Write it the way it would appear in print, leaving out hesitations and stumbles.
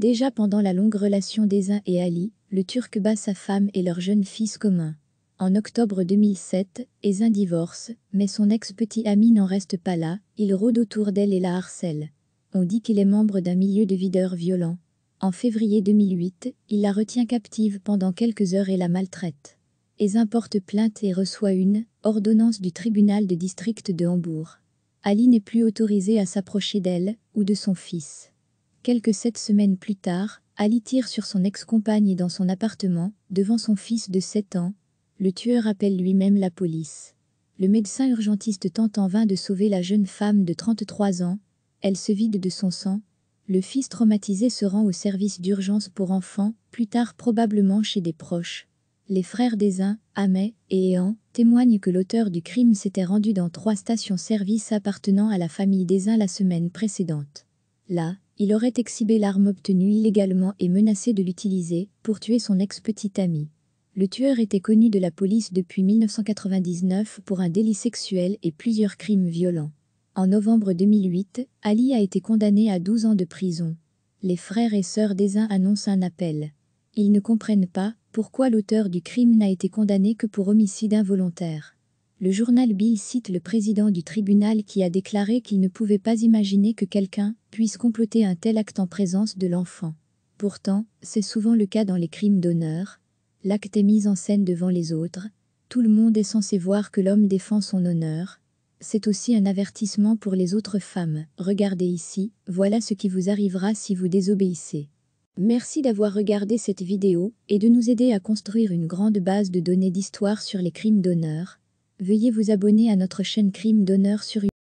Déjà pendant la longue relation d'Ezin et Ali, le Turc bat sa femme et leur jeune fils commun. En octobre 2007, Ezin divorce, mais son ex-petit ami n'en reste pas là, il rôde autour d'elle et la harcèle. On dit qu'il est membre d'un milieu de videurs violents. En février 2008, il la retient captive pendant quelques heures et la maltraite. Ezin porte plainte et reçoit une ordonnance du tribunal de district de Hambourg. Ali n'est plus autorisé à s'approcher d'elle ou de son fils. Quelques 7 semaines plus tard, Ali tire sur son ex-compagne dans son appartement, devant son fils de 7 ans. Le tueur appelle lui-même la police. Le médecin urgentiste tente en vain de sauver la jeune femme de 33 ans. Elle se vide de son sang. Le fils traumatisé se rend au service d'urgence pour enfants, plus tard probablement chez des proches. Les frères d'Ezin, Ahmet et Ehan, témoignent que l'auteur du crime s'était rendu dans 3 stations-service appartenant à la famille d'Ezin la semaine précédente. Là, il aurait exhibé l'arme obtenue illégalement et menacé de l'utiliser pour tuer son ex-petit ami. Le tueur était connu de la police depuis 1999 pour un délit sexuel et plusieurs crimes violents. En novembre 2008, Ali a été condamné à 12 ans de prison. Les frères et sœurs d'Ezin annoncent un appel. Ils ne comprennent pas pourquoi l'auteur du crime n'a été condamné que pour homicide involontaire. Le journal Bill cite le président du tribunal qui a déclaré qu'il ne pouvait pas imaginer que quelqu'un puisse comploter un tel acte en présence de l'enfant. Pourtant, c'est souvent le cas dans les crimes d'honneur. L'acte est mis en scène devant les autres. Tout le monde est censé voir que l'homme défend son honneur. C'est aussi un avertissement pour les autres femmes. Regardez ici, voilà ce qui vous arrivera si vous désobéissez. Merci d'avoir regardé cette vidéo et de nous aider à construire une grande base de données d'histoire sur les crimes d'honneur. Veuillez vous abonner à notre chaîne Crimes d'honneur sur YouTube.